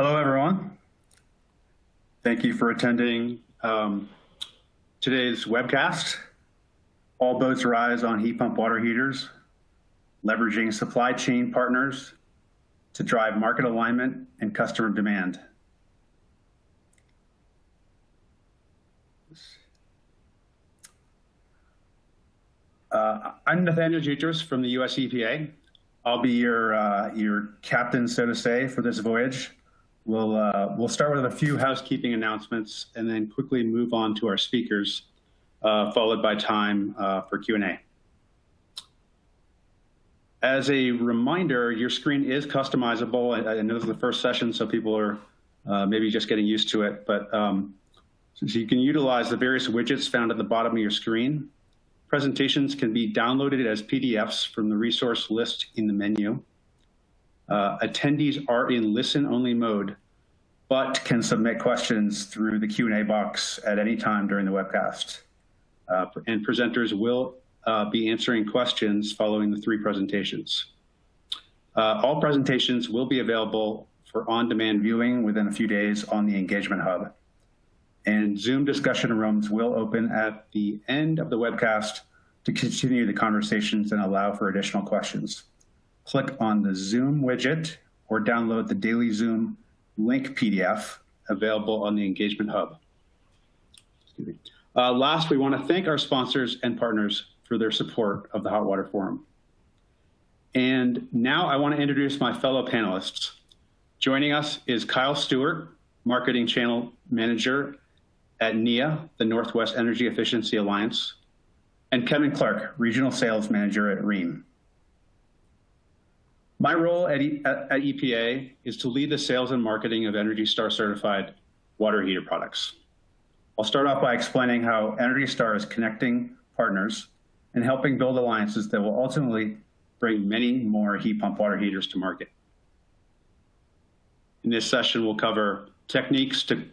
Hello, everyone. Thank you for attending today's webcast. All boats rise on heat pump water heaters, leveraging supply chain partners to drive market alignment and customer demand. I'm Nathaniel Jutras from the US EPA. I'll be your captain, so to say, for this voyage. We'll start with a few housekeeping announcements and then quickly move on to our speakers, followed by time for Q&A. As a reminder, your screen is customizable. I know this is the first session, so people are maybe just getting used to it, but so you can utilize the various widgets found at the bottom of your screen. Presentations can be downloaded as PDFs from the resource list in the menu. Attendees are in listen-only mode, but can submit questions through the Q&A box at any time during the webcast. And presenters will be answering questions following the three presentations. All presentations will be available for on-demand viewing within a few days on the Engagement Hub. And Zoom discussion rooms will open at the end of the webcast to continue the conversations and allow for additional questions. Click on the Zoom widget or download the Daily Zoom link PDF available on the Engagement Hub. Last, we want to thank our sponsors and partners for their support of the Hot Water Forum. And now I want to introduce my fellow panelists. Joining us is Kyle Stewart, Marketing Channel Manager at NEA, the Northwest Energy Efficiency Alliance, and Kevin Clark, Regional Sales Manager at REAM. My role at EPA is to lead the sales and marketing of ENERGY STAR certified water heater products. I'll start off by explaining how ENERGY STAR is connecting partners and helping build alliances that will ultimately bring many more heat pump water heaters to market. In this session, we'll cover techniques to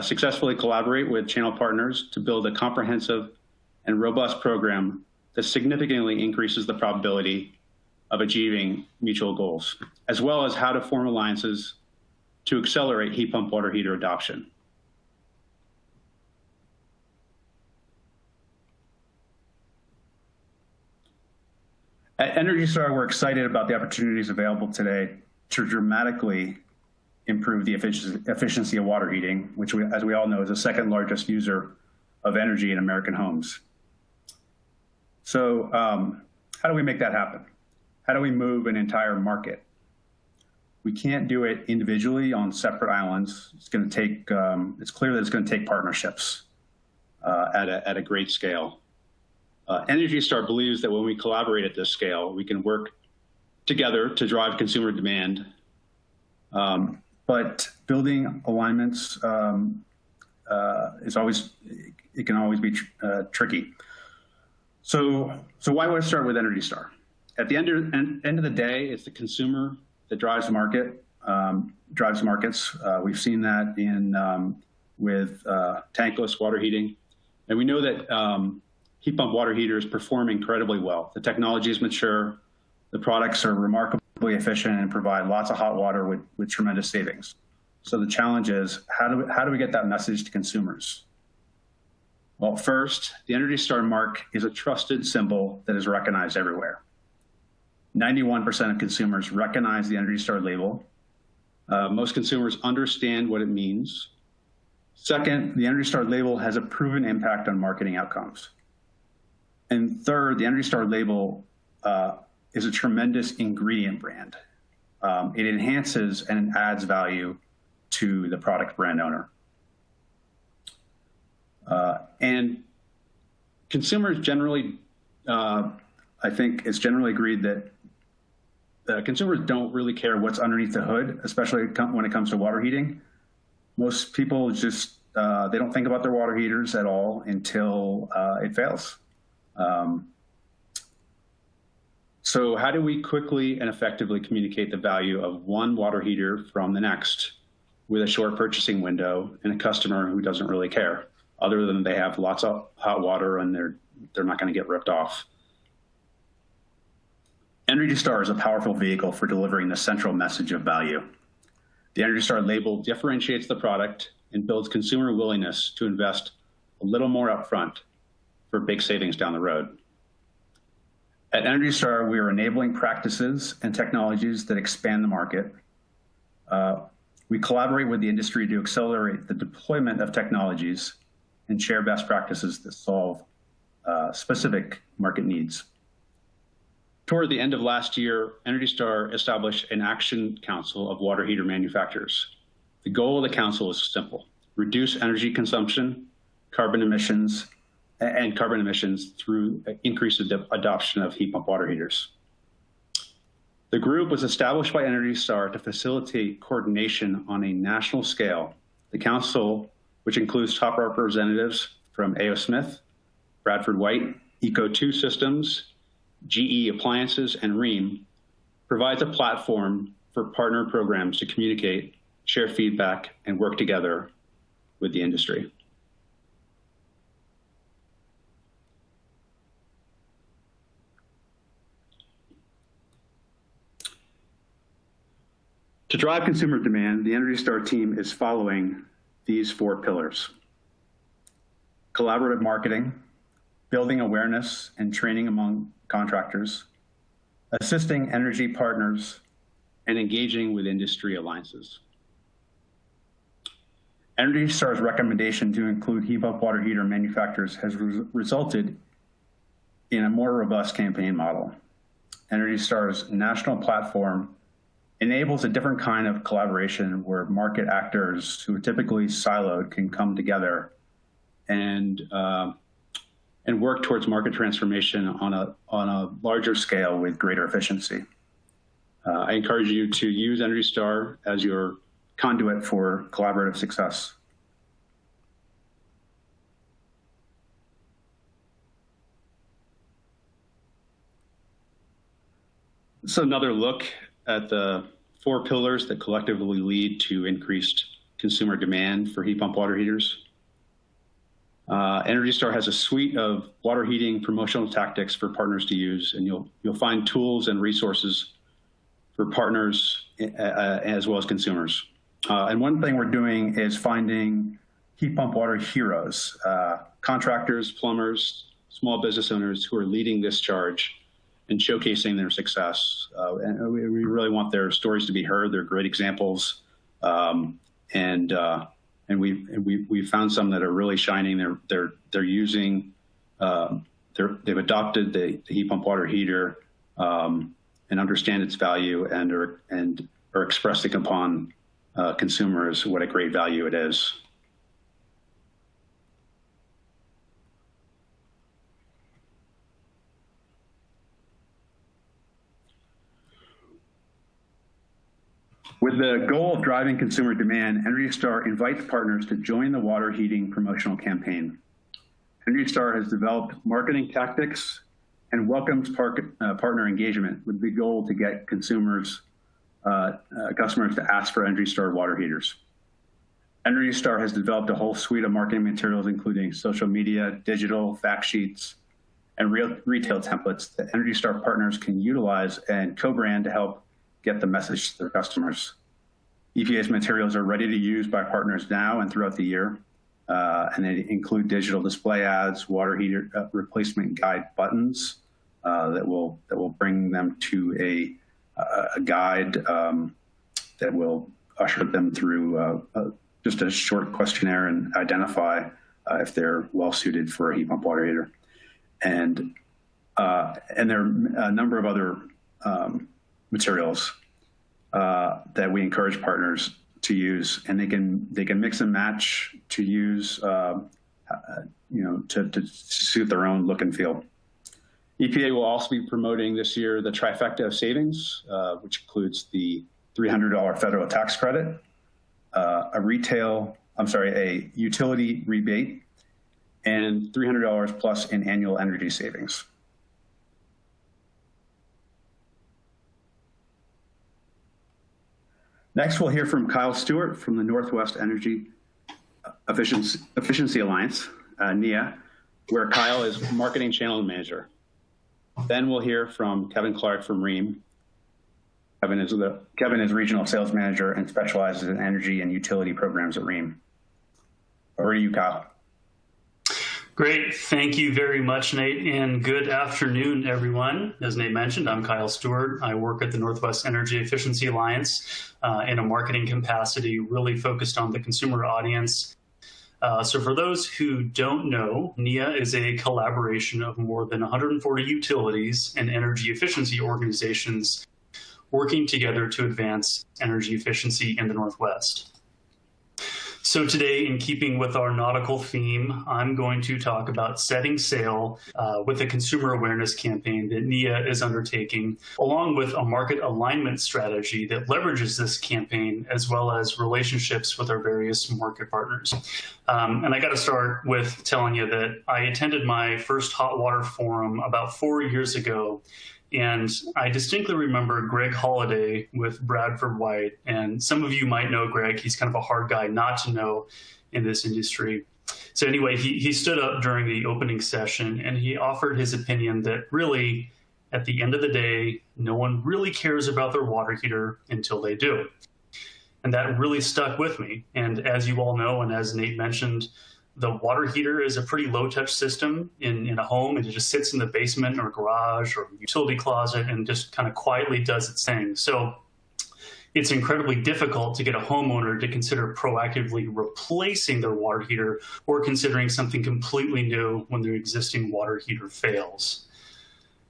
successfully collaborate with channel partners to build a comprehensive and robust program that significantly increases the probability of achieving mutual goals, as well as how to form alliances to accelerate heat pump water heater adoption. At ENERGY STAR, we're excited about the opportunities available today to dramatically improve the efficiency of water heating, which, as we all know, is the second largest user of energy in American homes. So how do we make that happen? How do we move an entire market? We can't do it individually on separate islands. It's going to take, it's clear that it's going to take partnerships at a great scale. ENERGY STAR believes that when we collaborate at this scale, we can work together to drive consumer demand. But building alignments is always, it can always be tricky. So why would I start with ENERGY STAR? At the end of the day, it's the consumer that drives the market, drives markets. We've seen that with tankless water heating. And we know that heat pump water heaters perform incredibly well. The technology is mature. The products are remarkably efficient and provide lots of hot water with tremendous savings. So the challenge is, how do we get that message to consumers? Well, first, the ENERGY STAR mark is a trusted symbol that is recognized everywhere. 91% of consumers recognize the ENERGY STAR label. Most consumers understand what it means. Second, the ENERGY STAR label has a proven impact on marketing outcomes. And third, the ENERGY STAR label is a tremendous ingredient brand. It enhances and adds value to the product brand owner. And consumers generally, I think it's generally agreed that consumers don't really care what's underneath the hood, especially when it comes to water heating. Most people just, they don't think about their water heaters at all until it fails. So how do we quickly and effectively communicate the value of one water heater from the next with a short purchasing window and a customer who doesn't really care, other than they have lots of hot water and they're not going to get ripped off? ENERGY STAR is a powerful vehicle for delivering the central message of value. The Energy Star label differentiates the product and builds consumer willingness to invest a little more upfront for big savings down the road. At Energy Star, we are enabling practices and technologies that expand the market. We collaborate with the industry to accelerate the deployment of technologies and share best practices that solve specific market needs. Toward the end of last year, Energy Star established an action council of water heater manufacturers. The goal of the council is simple: reduce energy consumption, carbon emissions through increased adoption of heat pump water heaters. The group was established by Energy Star to facilitate coordination on a national scale. The council, which includes top representatives from A.O. Smith, Bradford White, Eco2 Systems, GE Appliances, and Rheem, provides a platform for partner programs to communicate, share feedback, and work together with the industry. To drive consumer demand, the Energy Star team is following these 4 pillars: collaborative marketing, building awareness and training among contractors, assisting energy partners, and engaging with industry alliances. Energy Star's recommendation to include heat pump water heater manufacturers has resulted in a more robust campaign model. Energy Star's national platform enables a different kind of collaboration where market actors who are typically siloed can come together and work towards market transformation on a larger scale with greater efficiency. I encourage you to use Energy Star as your conduit for collaborative success. This is another look at the 4 pillars that collectively lead to increased consumer demand for heat pump water heaters. Energy Star has a suite of water heating promotional tactics for partners to use, and you'll find tools and resources for partners as well as consumers. And one thing we're doing is finding heat pump water heroes, contractors, plumbers, small business owners who are leading this charge and showcasing their success. And we really want their stories to be heard. They're great examples. And we found some that are really shining. They're using, they've adopted the heat pump water heater and understand its value and are expressing upon consumers what a great value it is. With the goal of driving consumer demand, Energy Star invites partners to join the water heating promotional campaign. Energy Star has developed marketing tactics and welcomes partner engagement with the goal to get customers to ask for Energy Star water heaters. Energy Star has developed a whole suite of marketing materials, including social media, digital, fact sheets, and retail templates that Energy Star partners can utilize and co-brand to help get the message to their customers. EPA's materials are ready to use by partners now and throughout the year, and they include digital display ads, water heater replacement guide buttons that will bring them to a guide that will usher them through just a short questionnaire and identify if they're well suited for a heat pump water heater. And there are a number of other materials that we encourage partners to use, and they can mix and match to use, to suit their own look and feel. EPA will also be promoting this year the trifecta of savings, which includes the $300 federal tax credit, a utility rebate, and $300 plus in annual energy savings. Next, we'll hear from Kyle Stewart from the Northwest Energy Efficiency Alliance, NEA, where Kyle is Marketing Channel Manager. Then we'll hear from Kevin Clark from Rheem, Kevin is regional sales manager and specializes in energy and utility programs at Rheem. Over to you, Kyle. Great. Thank you very much, Nate, and good afternoon, everyone. As Nate mentioned, I'm Kyle Stewart. I work at the Northwest Energy Efficiency Alliance in a marketing capacity, really focused on the consumer audience. So for those who don't know, NEIA is a collaboration of more than 140 utilities and energy efficiency organizations working together to advance energy efficiency in the Northwest. So today, in keeping with our nautical theme, I'm going to talk about setting sail with a consumer awareness campaign that NEIA is undertaking, along with a market alignment strategy that leverages this campaign, as well as relationships with our various market partners. And I got to start with telling you that I attended my first hot water forum about 4 years ago. And I distinctly remember Greg Holliday with Bradford White. And some of you might know Greg. He's kind of a hard guy not to know in this industry. So anyway, he stood up during the opening session and he offered his opinion that really, at the end of the day, no one really cares about their water heater until they do. And that really stuck with me. And as you all know, and as Nate mentioned, the water heater is a pretty low-touch system in a home. It just sits in the basement or garage or utility closet and just kind of quietly does its thing. So it's incredibly difficult to get a homeowner to consider proactively replacing their water heater or considering something completely new when their existing water heater fails.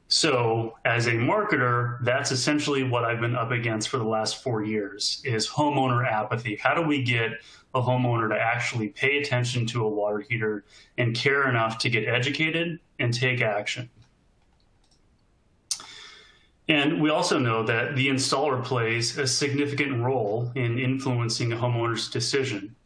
So as a marketer, that's essentially what I've been up against for the last 4 years, is homeowner apathy. How do we get a homeowner to actually pay attention to a water heater and care enough to get educated and take action? And we also know that the installer plays a significant role in influencing a homeowner's decision.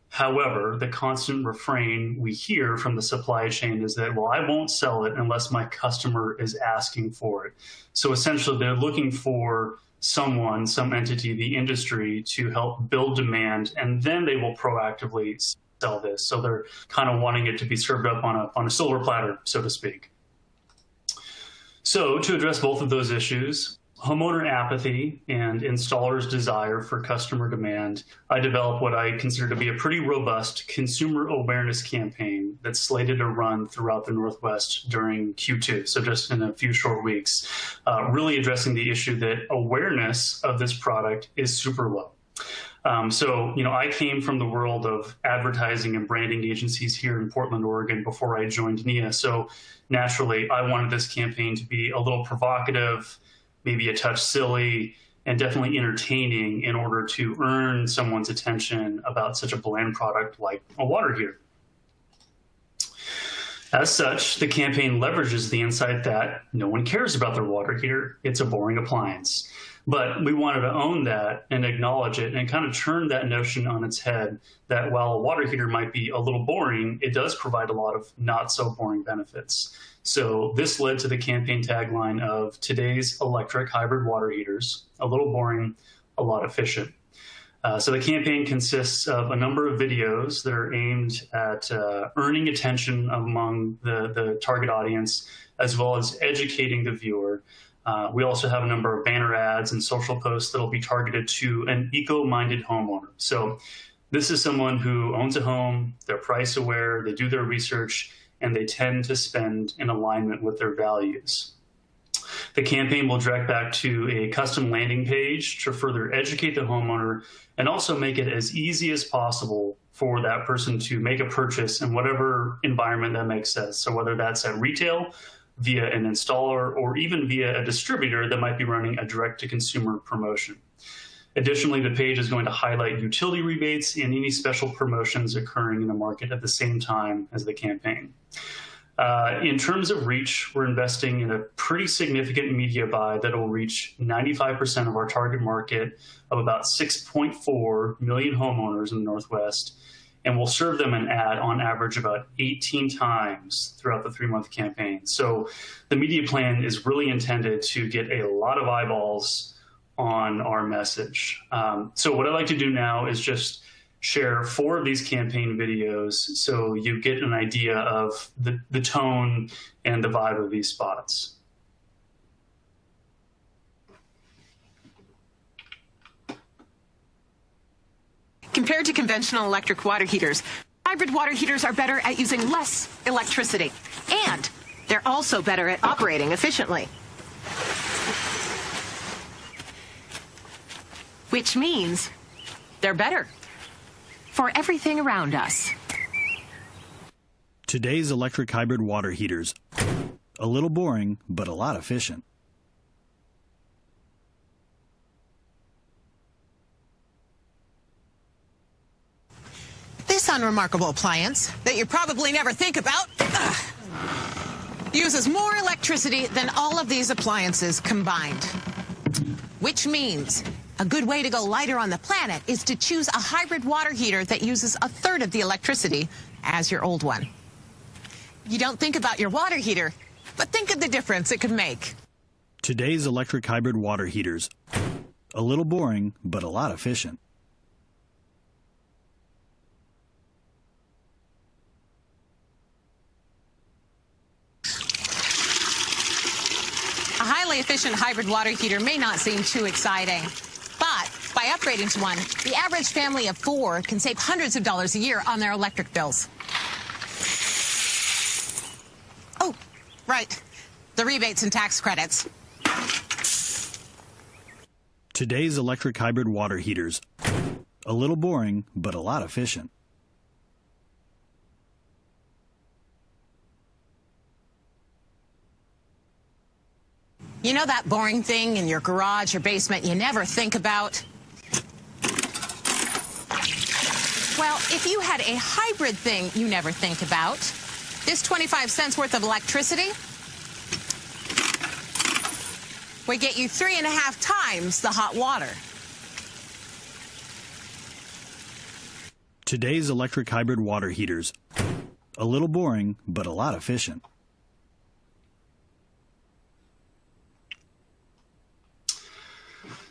However, the constant refrain we hear from the supply chain is that, well, I won't sell it unless my customer is asking for it. So essentially, they're looking for someone, some entity, the industry, to help build demand, and then they will proactively sell this. So they're kind of wanting it to be served up on a silver platter, so to speak. So to address both of those issues, homeowner apathy and installers' desire for customer demand, I developed what I consider to be a pretty robust consumer awareness campaign that's slated to run throughout the Northwest during Q2, so just in a few short weeks, really addressing the issue that awareness of this product is super low. So, I came from the world of advertising and branding agencies here in Portland, Oregon before I joined NEIA. So naturally, I wanted this campaign to be a little provocative, maybe a touch silly, and definitely entertaining in order to earn someone's attention about such a bland product like a water heater. As such, the campaign leverages the insight that no one cares about their water heater. It's a boring appliance. But we wanted to own that and acknowledge it and kind of turn that notion on its head that while a water heater might be a little boring, it does provide a lot of not so boring benefits. So this led to the campaign tagline of today's electric hybrid water heaters, a little boring, a lot efficient. So the campaign consists of a number of videos that are aimed at earning attention among the target audience, as well as educating the viewer. We also have a number of banner ads and social posts that will be targeted to an eco-minded homeowner. So this is someone who owns a home, they're price aware, they do their research, and they tend to spend in alignment with their values. The campaign will direct back to a custom landing page to further educate the homeowner and also make it as easy as possible for that person to make a purchase in whatever environment that makes sense. So whether that's at retail, via an installer, or even via a distributor that might be running a direct-to-consumer promotion. Additionally, the page is going to highlight utility rebates and any special promotions occurring in the market at the same time as the campaign. In terms of reach, we're investing in a pretty significant media buy that will reach 95% of our target market of about 6.4 million homeowners in the Northwest, and we'll serve them an ad on average about 18 times throughout the 3-month campaign. So the media plan is really intended to get a lot of eyeballs on our message. So what I'd like to do now is just share 4 of these campaign videos so you get an idea of the tone and the vibe of these spots. Compared to conventional electric water heaters, hybrid water heaters are better at using less electricity, and they're also better at operating efficiently. Which means they're better for everything around us. Today's electric hybrid water heaters. A little boring, but a lot efficient. This unremarkable appliance that you probably never think about uses more electricity than all of these appliances combined. Which means a good way to go lighter on the planet is to choose a hybrid water heater that uses a third of the electricity as your old one. You don't think about your water heater, but think of the difference it could make. Today's electric hybrid water heaters. A little boring, but a lot efficient. A highly efficient hybrid water heater may not seem too exciting, but by upgrading to one, the average family of 4 can save hundreds of dollars a year on their electric bills. Oh, right, the rebates and tax credits. Today's electric hybrid water heaters. A little boring, but a lot efficient. You know that boring thing in your garage or basement you never think about? Well, if you had a hybrid thing you never think about, this 25 cents worth of electricity would get you 3.5 times the hot water. Today's electric hybrid water heaters. A little boring, but a lot efficient.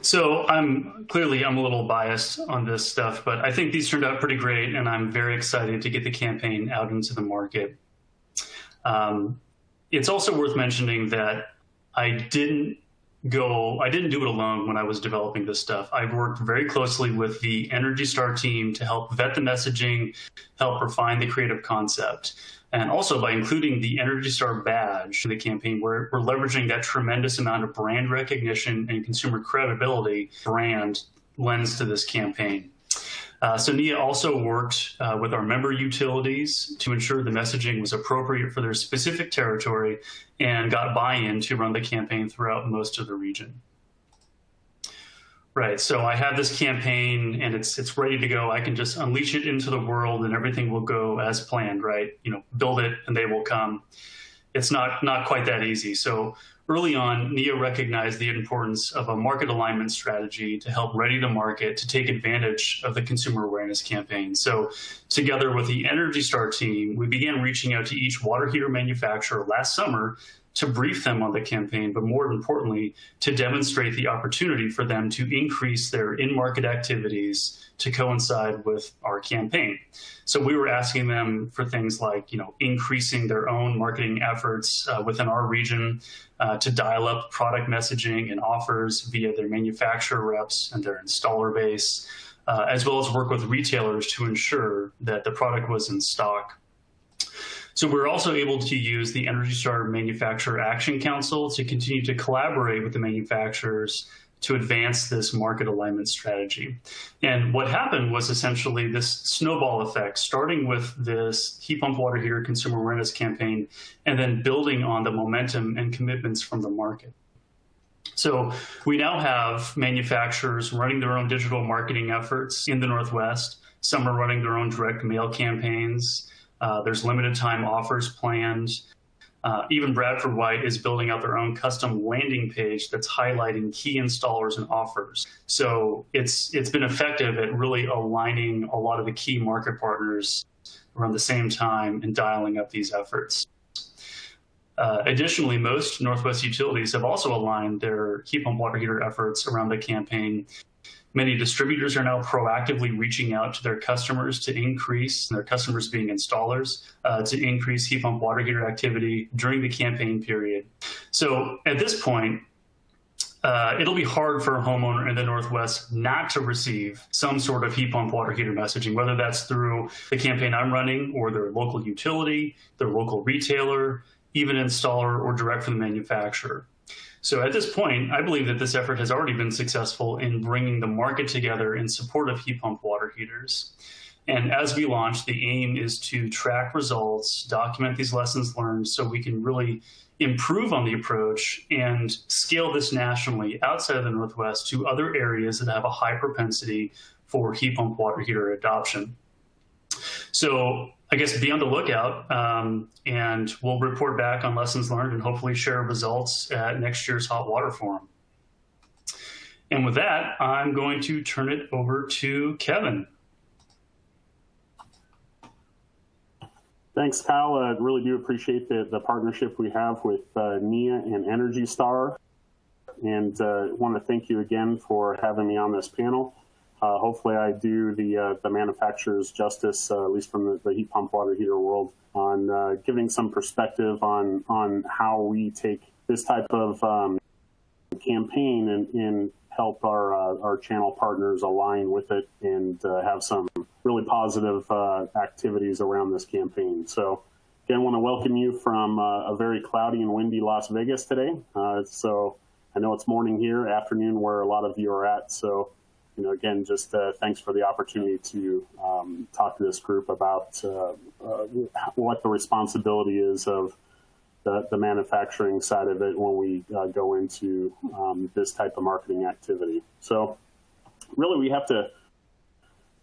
So I'm a little biased on this stuff, but I think these turned out pretty great, and I'm very excited to get the campaign out into the market. It's also worth mentioning that I didn't do it alone when I was developing this stuff. I've worked very closely with the Energy Star team to help vet the messaging, help refine the creative concept. And also by including the Energy Star badge in the campaign, we're leveraging that tremendous amount of brand recognition and consumer credibility brand lends to this campaign. So NIA also worked with our member utilities to ensure the messaging was appropriate for their specific territory and got buy-in to run the campaign throughout most of the region. Right, so I have this campaign and it's ready to go. I can just unleash it into the world and everything will go as planned, right? You know, build it and they will come. It's not quite that easy. So early on, NIA recognized the importance of a market alignment strategy to help ready the market to take advantage of the consumer awareness campaign. So together with the Energy Star team, we began reaching out to each water heater manufacturer last summer to brief them on the campaign, but more importantly, to demonstrate the opportunity for them to increase their in-market activities to coincide with our campaign. So we were asking them for things like, increasing their own marketing efforts within our region, to dial up product messaging and offers via their manufacturer reps and their installer base, as well as work with retailers to ensure that the product was in stock. So we're also able to use the Energy Star Manufacturer Action Council to continue to collaborate with the manufacturers to advance this market alignment strategy. And what happened was essentially this snowball effect, starting with this heat pump water heater consumer awareness campaign, and then building on the momentum and commitments from the market. So we now have manufacturers running their own digital marketing efforts in the Northwest. Some are running their own direct mail campaigns. There's limited time offers planned. Even Bradford White is building out their own custom landing page that's highlighting key installers and offers. So it's been effective at really aligning a lot of the key market partners around the same time and dialing up these efforts. Additionally, most Northwest utilities have also aligned their heat pump water heater efforts around the campaign. Many distributors are now proactively reaching out to their customers to increase, their customers being installers, to increase heat pump water heater activity during the campaign period. So at this point, it'll be hard for a homeowner in the Northwest not to receive some sort of heat pump water heater messaging, whether that's through the campaign I'm running or their local utility, their local retailer, even installer or direct from the manufacturer. So at this point, I believe that this effort has already been successful in bringing the market together in support of heat pump water heaters. And as we launch, the aim is to track results, document these lessons learned so we can really improve on the approach and scale this nationally outside of the Northwest to other areas that have a high propensity for heat pump water heater adoption. So I guess be on the lookout, and we'll report back on lessons learned and hopefully share results at next year's Hot Water Forum. And with that, I'm going to turn it over to Kevin. Thanks, Kyle. I really do appreciate the partnership we have with NIA and Energy Star, and want to thank you again for having me on this panel. Hopefully I do the manufacturers justice, at least from the heat pump water heater world, on giving some perspective on how we take this type of campaign and help our channel partners align with it and have some really positive activities around this campaign. So again, I want to welcome you from a very cloudy and windy Las Vegas today. So I know it's morning here, afternoon where a lot of you are at. So, you know, again, just thanks for the opportunity to talk to this group about what the responsibility is of the manufacturing side of it when we go into this type of marketing activity. So really we have to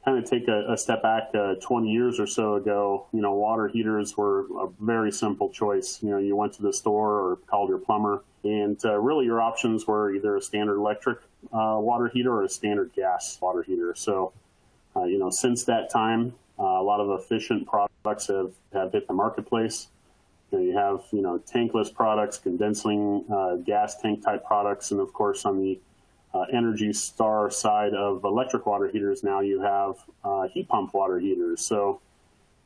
kind of take a step back 20 years or so ago. You know, water heaters were a very simple choice. You know, you went to the store or called your plumber, and really your options were either a standard electric water heater or a standard gas water heater. So, you know, since that time, a lot of efficient products have hit the marketplace. You have, you know, tankless products, condensing gas tank type products, and of course on the Energy Star side of electric water heaters, now you have heat pump water heaters. So,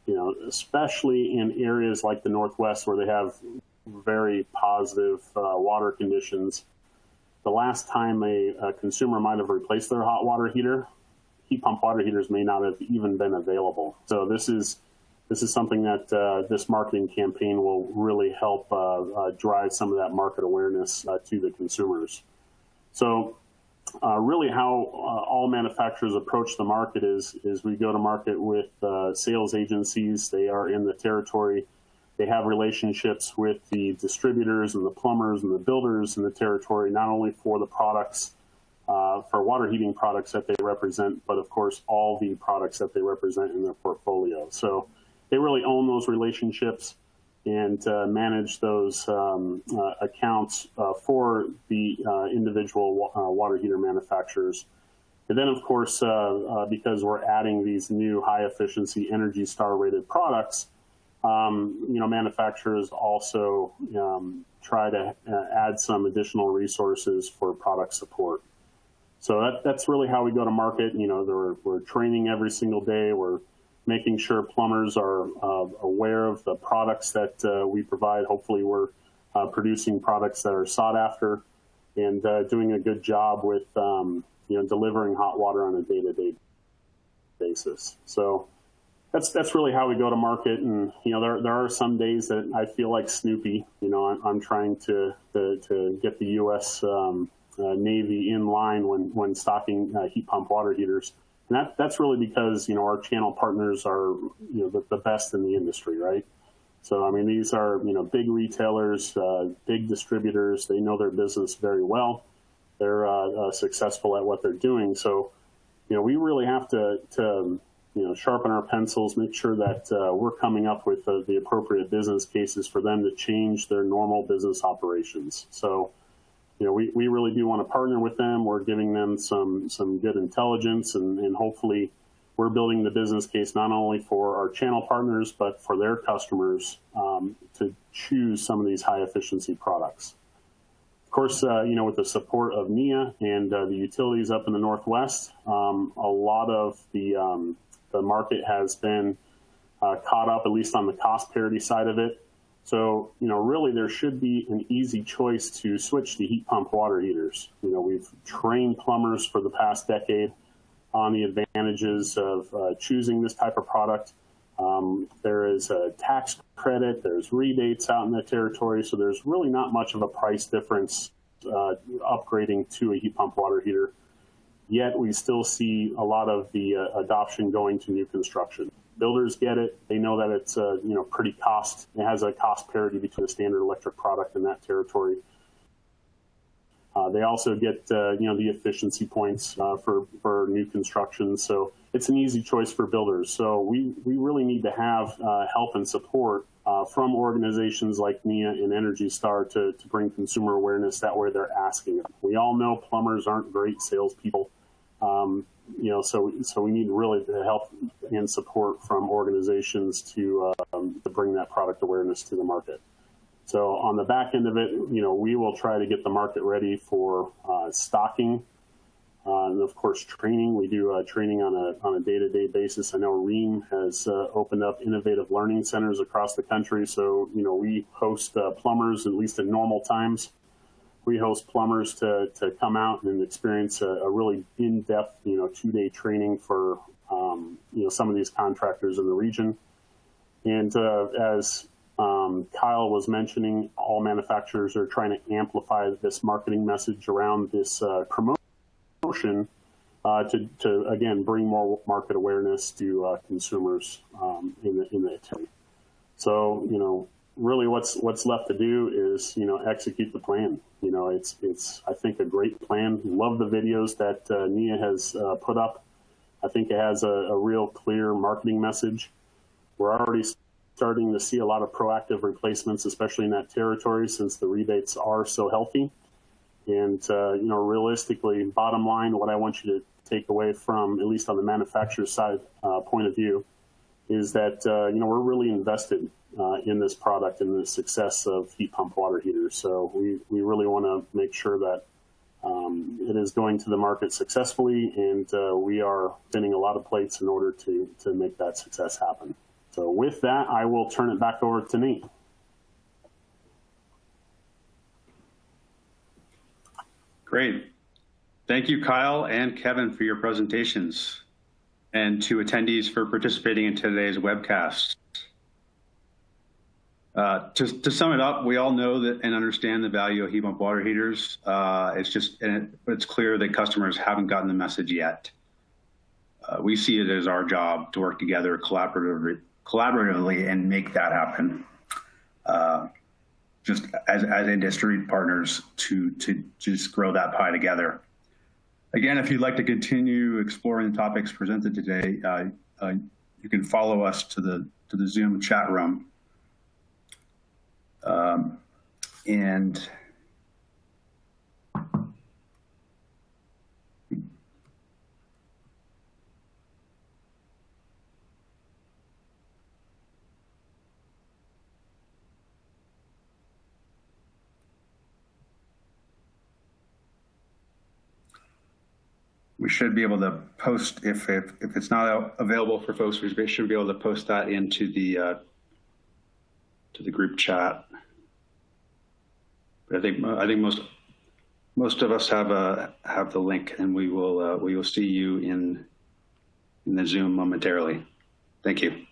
you know, especially in areas like the Northwest where they have very positive water conditions, the last time a consumer might have replaced their hot water heater, heat pump water heaters may not have even been available. So this is something that this marketing campaign will really help drive some of that market awareness to the consumers. So really how all manufacturers approach the market is we go to market with sales agencies. They are in the territory. They have relationships with the distributors and the plumbers and the builders in the territory, not only for the products, for water heating products that they represent, but of course all the products that they represent in their portfolio. So they really own those relationships and manage those accounts for the individual water heater manufacturers. And then, of course, because we're adding these new high-efficiency Energy Star rated products, you know, manufacturers also try to add some additional resources for product support. So that's really how we go to market. You know, we're training every single day. We're making sure plumbers are aware of the products that we provide. Hopefully we're producing products that are sought after and doing a good job with you know, delivering hot water on a day-to-day basis. So that's really how we go to market. And you know, there are some days that I feel like Snoopy. You know, I'm trying to get the U.S. Navy in line when stocking heat pump water heaters. And that's really because, you know, our channel partners are, you know, the best in the industry, right? So, I mean, these are, you know, big retailers, big distributors. They know their business very well. They're successful at what they're doing. So, you know, we really have to you know, sharpen our pencils, make sure that we're coming up with the appropriate business cases for them to change their normal business operations. So, you know, we really do want to partner with them. We're giving them some good intelligence, and hopefully we're building the business case not only for our channel partners, but for their customers to choose some of these high efficiency products. Of course, you know, with the support of NIA and the utilities up in the Northwest, a lot of the market has been caught up, at least on the cost parity side of it. So, really there should be an easy choice to switch to heat pump water heaters. We've trained plumbers for the past decade on the advantages of choosing this type of product. There is a tax credit, there's rebates out in the territory, so there's really not much of a price difference upgrading to a heat pump water heater. Yet we still see a lot of the adoption going to new construction. Builders get it. They know that it's pretty cost. It has a cost parity between a standard electric product in that territory. They also get the efficiency points for new construction. So it's an easy choice for builders. So we really need to have help and support from organizations like NIA and Energy Star to bring consumer awareness. That way they're asking them. We all know plumbers aren't great salespeople. So we need really the help and support from organizations to bring that product awareness to the market. So on the back end of it, we will try to get the market ready for stocking and of course training. We do training on a day-to-day basis. I know REAM has opened up innovative learning centers across the country. So we host plumbers, at least in normal times. We host plumbers to come out and experience a really in-depth, 2-day training for, some of these contractors in the region. And as Kyle was mentioning, all manufacturers are trying to amplify this marketing message around this promotion to again, bring more market awareness to consumers in the area. So, really what's left to do is, execute the plan. It's I think a great plan. Love the videos that NIA has put up. I think it has a real clear marketing message. We're already starting to see a lot of proactive replacements, especially in that territory, since the rebates are so healthy. And, realistically, bottom line, what I want you to take away from, at least on the manufacturer side point of view, is that, we're really invested in this product and the success of heat pump water heaters. So we really want to make sure that it is going to the market successfully, and we are spinning a lot of plates in order to make that success happen. So with that, I will turn it back over to Nate. Great. Thank you, Kyle and Kevin, for your presentations, and to attendees for participating in today's webcast. To sum it up, we all know that and understand the value of heat pump water heaters. It's clear that customers haven't gotten the message yet. We see it as our job to work together collaboratively and make that happen. Just as industry partners to just grow that pie together. Again, if you'd like to continue exploring the topics presented today, you can follow us to the Zoom chat room. And we should be able to post, if it's not available for folks, we should be able to post that into the group chat. But I think most of us have the link, and we will see you in the Zoom momentarily. Thank you.